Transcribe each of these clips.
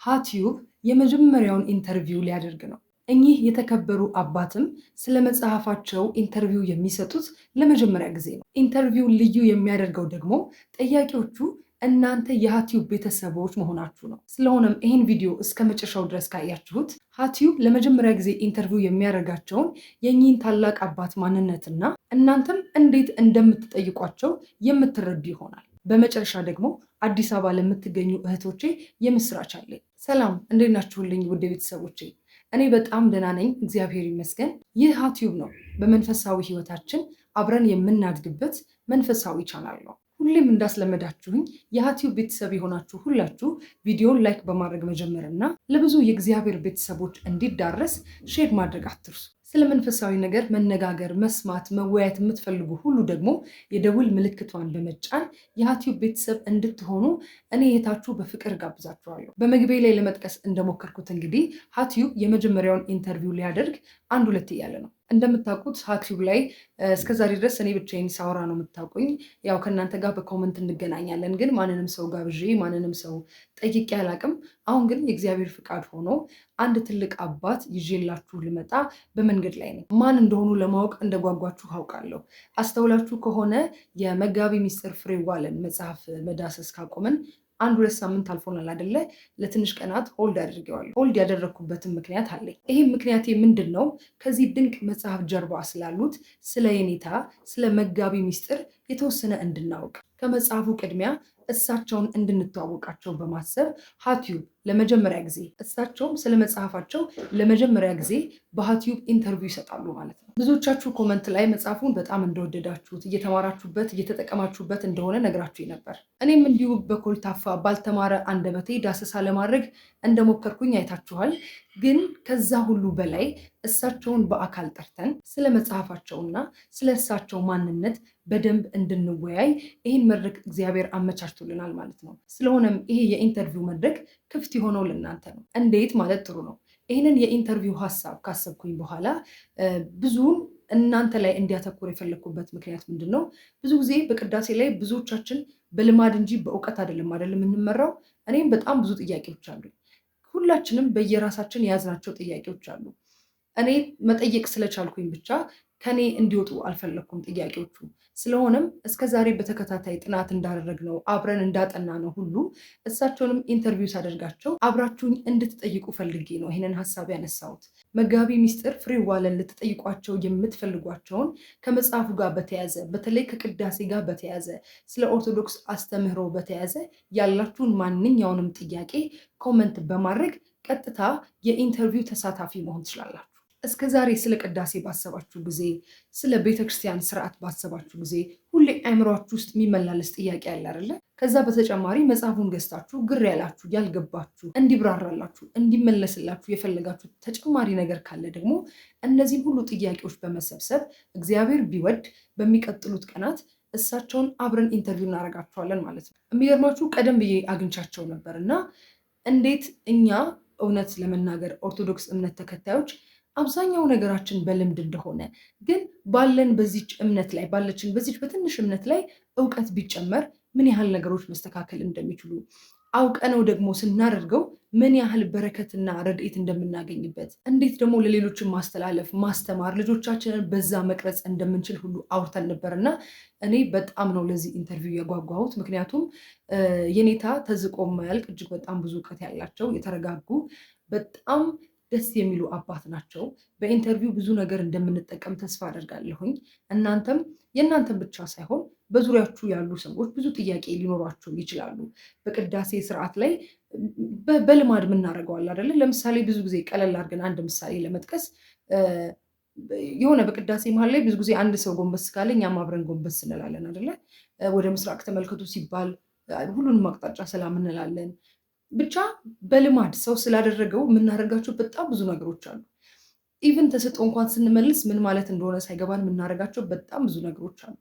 ሀቲዩብ የመጀመሪያውን ኢንተርቪው ሊያደርግ ነው። እኚህ የተከበሩ አባትም ስለ መጽሐፋቸው ኢንተርቪው የሚሰጡት ለመጀመሪያ ጊዜ ነው። ኢንተርቪው ልዩ የሚያደርገው ደግሞ ጠያቂዎቹ እናንተ የሀቲዩብ ቤተሰቦች መሆናችሁ ነው። ስለሆነም ይህን ቪዲዮ እስከ መጨረሻው ድረስ ካያችሁት ሀቲዩብ ለመጀመሪያ ጊዜ ኢንተርቪው የሚያደርጋቸውን የኚህን ታላቅ አባት ማንነትና እናንተም እንዴት እንደምትጠይቋቸው የምትረዱ ይሆናል። በመጨረሻ ደግሞ አዲስ አበባ ለምትገኙ እህቶቼ የምስራች አለኝ። ሰላም፣ እንዴት ናችሁልኝ ውድ ቤተሰቦቼ? እኔ በጣም ደህና ነኝ፣ እግዚአብሔር ይመስገን። ይህ ሀቲዩብ ነው፣ በመንፈሳዊ ህይወታችን አብረን የምናድግበት መንፈሳዊ ቻናል ነው። ሁሌም እንዳስለመዳችሁኝ የሀቲዩብ ቤተሰብ የሆናችሁ ሁላችሁ ቪዲዮን ላይክ በማድረግ መጀመርና ለብዙ የእግዚአብሔር ቤተሰቦች እንዲዳረስ ሼር ማድረግ አትርሱ። ስለ መንፈሳዊ ነገር መነጋገር፣ መስማት፣ መወያየት የምትፈልጉ ሁሉ ደግሞ የደውል ምልክቷን በመጫን የሀቲዩብ ቤተሰብ እንድትሆኑ እኔ የታችሁ በፍቅር ጋብዛችኋለሁ። በመግቢያ ላይ ለመጥቀስ እንደሞከርኩት እንግዲህ ሀቲዩብ የመጀመሪያውን ኢንተርቪው ሊያደርግ አንድ ሁለት እያለ ነው። እንደምታውቁት ሀቲዩብ ላይ እስከዛሬ ድረስ እኔ ብቻዬን ሳወራ ነው የምታውቁኝ። ያው ከእናንተ ጋር በኮመንት እንገናኛለን፣ ግን ማንንም ሰው ጋብዤ ማንንም ሰው ጠይቄ አላቅም። አሁን ግን የእግዚአብሔር ፍቃድ ሆኖ አንድ ትልቅ አባት ይዤላችሁ ልመጣ በመንገድ ላይ ነኝ። ማን እንደሆኑ ለማወቅ እንደጓጓችሁ አውቃለሁ። አስተውላችሁ ከሆነ የመጋቢ ሚስጥር ፍሬዋለን መጽሐፍ መዳሰስ ካቆመን አንድ ሁለት ሳምንት አልፎናል አይደለ? ለትንሽ ቀናት ሆልድ አድርጌዋለሁ። ሆልድ ያደረግኩበትን ምክንያት አለኝ። ይህም ምክንያቴ ምንድን ነው? ከዚህ ድንቅ መጽሐፍ ጀርባ ስላሉት ስለ የኔታ ስለ መጋቢ ሚስጥር የተወሰነ እንድናውቅ ከመጽሐፉ ቅድሚያ እሳቸውን እንድንተዋወቃቸው በማሰብ ሀቲዩብ ለመጀመሪያ ጊዜ እሳቸውም ስለ መጽሐፋቸው ለመጀመሪያ ጊዜ በሀቲዩብ ኢንተርቪው ይሰጣሉ ማለት ነው። ብዙዎቻችሁ ኮመንት ላይ መጽሐፉን በጣም እንደወደዳችሁት እየተማራችሁበት እየተጠቀማችሁበት እንደሆነ ነግራችሁ ነበር። እኔም እንዲሁ በኮልታፋ ባልተማረ አንደበቴ ዳሰሳ ለማድረግ እንደሞከርኩኝ አይታችኋል። ግን ከዛ ሁሉ በላይ እሳቸውን በአካል ጠርተን ስለ መጽሐፋቸውና ስለ እሳቸው ማንነት በደንብ እንድንወያይ ይህን መድረክ እግዚአብሔር አመቻችቶልናል ማለት ነው። ስለሆነም ይሄ የኢንተርቪው መድረክ ክፍት የሆነው ለእናንተ ነው። እንዴት ማለት ጥሩ ነው። ይህንን የኢንተርቪው ሀሳብ ካሰብኩኝ በኋላ ብዙውን እናንተ ላይ እንዲያተኩር የፈለግኩበት ምክንያት ምንድን ነው? ብዙ ጊዜ በቅዳሴ ላይ ብዙዎቻችን በልማድ እንጂ በእውቀት አይደለም የምንመራው። እኔም በጣም ብዙ ጥያቄዎች አሉ። ሁላችንም በየራሳችን የያዝናቸው ጥያቄዎች አሉ። እኔ መጠየቅ ስለቻልኩኝ ብቻ ከኔ እንዲወጡ አልፈለግኩም ጥያቄዎቹ። ስለሆነም እስከዛሬ በተከታታይ ጥናት እንዳደረግነው አብረን እንዳጠና ነው ሁሉ እሳቸውንም ኢንተርቪው ሳደርጋቸው አብራችሁኝ እንድትጠይቁ ፈልጌ ነው ይህንን ሀሳብ ያነሳሁት። መጋቢ ሚስጥር ፍሬዋለን ልትጠይቋቸው የምትፈልጓቸውን ከመጽሐፉ ጋር በተያዘ በተለይ ከቅዳሴ ጋር በተያዘ ስለ ኦርቶዶክስ አስተምህሮ በተያዘ ያላችሁን ማንኛውንም ጥያቄ ኮመንት በማድረግ ቀጥታ የኢንተርቪው ተሳታፊ መሆን ትችላላችሁ። እስከ ዛሬ ስለ ቅዳሴ ባሰባችሁ ጊዜ፣ ስለ ቤተክርስቲያን ስርዓት ባሰባችሁ ጊዜ ሁሌ አእምሯችሁ ውስጥ የሚመላለስ ጥያቄ ያለ አይደለ? ከዛ በተጨማሪ መጽሐፉን ገዝታችሁ ግር ያላችሁ ያልገባችሁ፣ እንዲብራራላችሁ እንዲመለስላችሁ የፈለጋችሁ ተጨማሪ ነገር ካለ ደግሞ እነዚህም ሁሉ ጥያቄዎች በመሰብሰብ እግዚአብሔር ቢወድ በሚቀጥሉት ቀናት እሳቸውን አብረን ኢንተርቪው እናደርጋቸዋለን ማለት ነው። የሚገርማችሁ ቀደም ብዬ አግኝቻቸው ነበር እና እንዴት እኛ እውነት ለመናገር ኦርቶዶክስ እምነት ተከታዮች አብዛኛው ነገራችን በልምድ እንደሆነ ግን ባለን በዚች እምነት ላይ ባለችን በዚች በትንሽ እምነት ላይ እውቀት ቢጨመር ምን ያህል ነገሮች መስተካከል እንደሚችሉ አውቀነው ደግሞ ስናደርገው ምን ያህል በረከትና ረድኤት እንደምናገኝበት እንዴት ደግሞ ለሌሎችን ማስተላለፍ ማስተማር ልጆቻችንን በዛ መቅረጽ እንደምንችል ሁሉ አውርተን ነበርና እኔ በጣም ነው ለዚህ ኢንተርቪው ያጓጓሁት። ምክንያቱም የኔታ ተዝቆ የማያልቅ እጅግ በጣም ብዙ እውቀት ያላቸው የተረጋጉ በጣም ደስ የሚሉ አባት ናቸው። በኢንተርቪው ብዙ ነገር እንደምንጠቀም ተስፋ አደርጋለሁኝ። እናንተም የእናንተም ብቻ ሳይሆን በዙሪያችሁ ያሉ ሰዎች ብዙ ጥያቄ ሊኖሯቸው ይችላሉ። በቅዳሴ ስርዓት ላይ በልማድ የምናደርገዋል አይደለ? ለምሳሌ ብዙ ጊዜ ቀለል አድርገን አንድ ምሳሌ ለመጥቀስ የሆነ በቅዳሴ መሀል ላይ ብዙ ጊዜ አንድ ሰው ጎንበስ ካለ እኛም አብረን ጎንበስ እንላለን አይደለ? ወደ ምስራቅ ተመልከቱ ሲባል ሁሉንም አቅጣጫ ሰላም እንላለን። ብቻ በልማድ ሰው ስላደረገው የምናደርጋቸው በጣም ብዙ ነገሮች አሉ። ኢቭን ተሰጥኦ እንኳን ስንመልስ ምን ማለት እንደሆነ ሳይገባን የምናደርጋቸው በጣም ብዙ ነገሮች አሉ።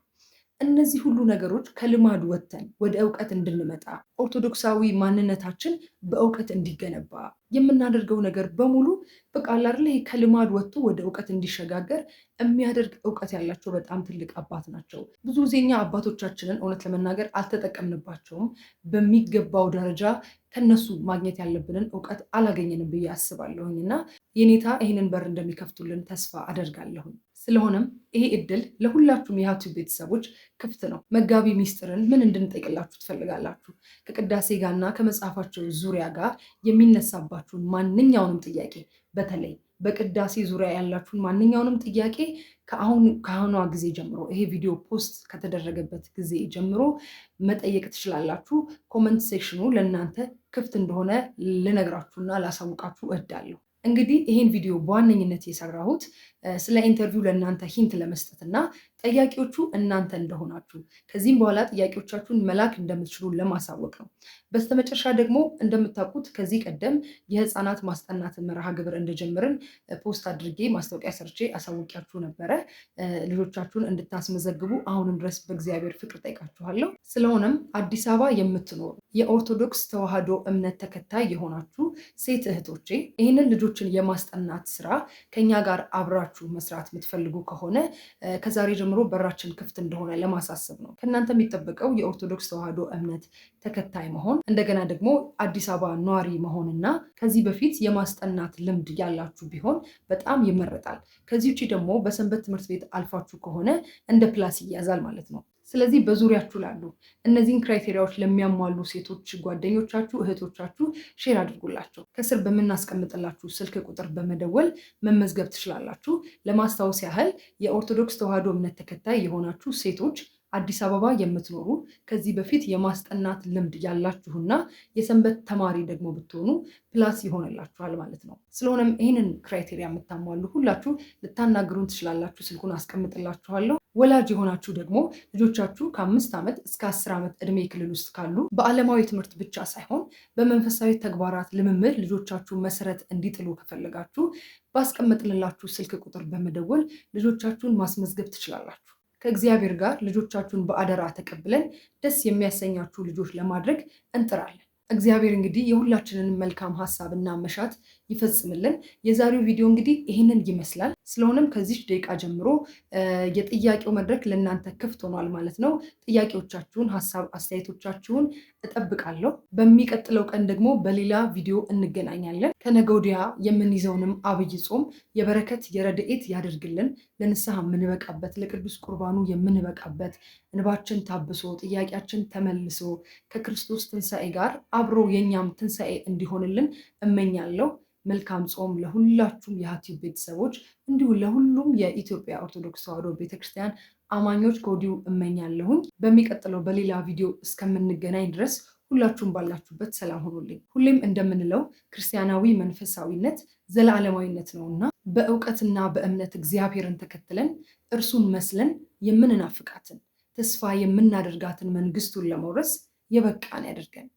እነዚህ ሁሉ ነገሮች ከልማድ ወጥተን ወደ እውቀት እንድንመጣ ኦርቶዶክሳዊ ማንነታችን በእውቀት እንዲገነባ የምናደርገው ነገር በሙሉ በቃ አለ አይደል ከልማድ ወጥቶ ወደ እውቀት እንዲሸጋገር የሚያደርግ እውቀት ያላቸው በጣም ትልቅ አባት ናቸው። ብዙ ጊዜ እኛ አባቶቻችንን እውነት ለመናገር አልተጠቀምንባቸውም። በሚገባው ደረጃ ከነሱ ማግኘት ያለብንን እውቀት አላገኘንም ብዬ አስባለሁኝ እና የኔታ ይህንን በር እንደሚከፍቱልን ተስፋ አደርጋለሁኝ። ስለሆነም ይሄ እድል ለሁላችሁም የዩቲዩብ ቤተሰቦች ክፍት ነው። መጋቢ ሚስጥርን ምን እንድንጠይቅላችሁ ትፈልጋላችሁ? ከቅዳሴ ጋርና ከመጽሐፋቸው ዙሪያ ጋር የሚነሳባችሁን ማንኛውንም ጥያቄ በተለይ በቅዳሴ ዙሪያ ያላችሁን ማንኛውንም ጥያቄ ከአሁኗ ጊዜ ጀምሮ ይሄ ቪዲዮ ፖስት ከተደረገበት ጊዜ ጀምሮ መጠየቅ ትችላላችሁ። ኮመንት ሴክሽኑ ለእናንተ ክፍት እንደሆነ ልነግራችሁና ላሳውቃችሁ እወዳለሁ። እንግዲህ ይሄን ቪዲዮ በዋነኝነት የሰራሁት ስለ ኢንተርቪው ለእናንተ ሂንት ለመስጠት እና ጠያቂዎቹ እናንተ እንደሆናችሁ ከዚህም በኋላ ጥያቄዎቻችሁን መላክ እንደምትችሉ ለማሳወቅ ነው። በስተመጨረሻ ደግሞ እንደምታውቁት ከዚህ ቀደም የህፃናት ማስጠናት መርሃ ግብር እንደጀምርን ፖስት አድርጌ ማስታወቂያ ሰርቼ አሳውቂያችሁ ነበረ። ልጆቻችሁን እንድታስመዘግቡ አሁንም ድረስ በእግዚአብሔር ፍቅር ጠይቃችኋለሁ። ስለሆነም አዲስ አበባ የምትኖሩ የኦርቶዶክስ ተዋሕዶ እምነት ተከታይ የሆናችሁ ሴት እህቶቼ ይህንን ልጆችን የማስጠናት ስራ ከኛ ጋር አብራችሁ መስራት የምትፈልጉ ከሆነ ከዛሬ ጀምሮ በራችን ክፍት እንደሆነ ለማሳሰብ ነው። ከእናንተ የሚጠበቀው የኦርቶዶክስ ተዋሕዶ እምነት ተከታይ መሆን፣ እንደገና ደግሞ አዲስ አበባ ነዋሪ መሆንና ከዚህ በፊት የማስጠናት ልምድ ያላችሁ ቢሆን በጣም ይመረጣል። ከዚህ ውጭ ደግሞ በሰንበት ትምህርት ቤት አልፋችሁ ከሆነ እንደ ፕላስ ይያዛል ማለት ነው። ስለዚህ በዙሪያችሁ ላሉ እነዚህን ክራይቴሪያዎች ለሚያሟሉ ሴቶች ጓደኞቻችሁ፣ እህቶቻችሁ ሼር አድርጉላቸው። ከስር በምናስቀምጥላችሁ ስልክ ቁጥር በመደወል መመዝገብ ትችላላችሁ። ለማስታወስ ያህል የኦርቶዶክስ ተዋሕዶ እምነት ተከታይ የሆናችሁ ሴቶች አዲስ አበባ የምትኖሩ ከዚህ በፊት የማስጠናት ልምድ ያላችሁና የሰንበት ተማሪ ደግሞ ብትሆኑ ፕላስ ይሆንላችኋል ማለት ነው። ስለሆነም ይህንን ክራይቴሪያ የምታሟሉ ሁላችሁ ልታናግሩን ትችላላችሁ። ስልኩን አስቀምጥላችኋለሁ። ወላጅ የሆናችሁ ደግሞ ልጆቻችሁ ከ5 ዓመት እስከ 10 ዓመት ዕድሜ ክልል ውስጥ ካሉ በዓለማዊ ትምህርት ብቻ ሳይሆን በመንፈሳዊ ተግባራት ልምምድ ልጆቻችሁ መሰረት እንዲጥሉ ከፈለጋችሁ ባስቀምጥልላችሁ ስልክ ቁጥር በመደወል ልጆቻችሁን ማስመዝገብ ትችላላችሁ። ከእግዚአብሔር ጋር ልጆቻችሁን በአደራ ተቀብለን ደስ የሚያሰኛችሁ ልጆች ለማድረግ እንጥራለን። እግዚአብሔር እንግዲህ የሁላችንን መልካም ሀሳብና መሻት ይፈጽምልን። የዛሬው ቪዲዮ እንግዲህ ይህንን ይመስላል። ስለሆነም ከዚህ ደቂቃ ጀምሮ የጥያቄው መድረክ ለእናንተ ክፍት ሆኗል ማለት ነው። ጥያቄዎቻችሁን፣ ሀሳብ አስተያየቶቻችሁን እጠብቃለሁ። በሚቀጥለው ቀን ደግሞ በሌላ ቪዲዮ እንገናኛለን። ከነገ ወዲያ የምንይዘውንም አብይ ጾም የበረከት የረድኤት ያደርግልን። ለንስሐ የምንበቃበት፣ ለቅዱስ ቁርባኑ የምንበቃበት፣ እንባችን ታብሶ ጥያቄያችን ተመልሶ ከክርስቶስ ትንሣኤ ጋር አብሮ የኛም ትንሣኤ እንዲሆንልን እመኛለሁ። መልካም ጾም ለሁላችሁም የዩቲዩብ ቤተሰቦች እንዲሁም ለሁሉም የኢትዮጵያ ኦርቶዶክስ ተዋሕዶ ቤተክርስቲያን አማኞች ከወዲሁ እመኛለሁኝ። በሚቀጥለው በሌላ ቪዲዮ እስከምንገናኝ ድረስ ሁላችሁም ባላችሁበት ሰላም ሆኖልኝ። ሁሌም እንደምንለው ክርስቲያናዊ መንፈሳዊነት ዘላለማዊነት ነውና በእውቀትና በእምነት እግዚአብሔርን ተከትለን እርሱን መስለን የምንናፍቃትን ተስፋ የምናደርጋትን መንግስቱን ለመውረስ የበቃን ያደርገን።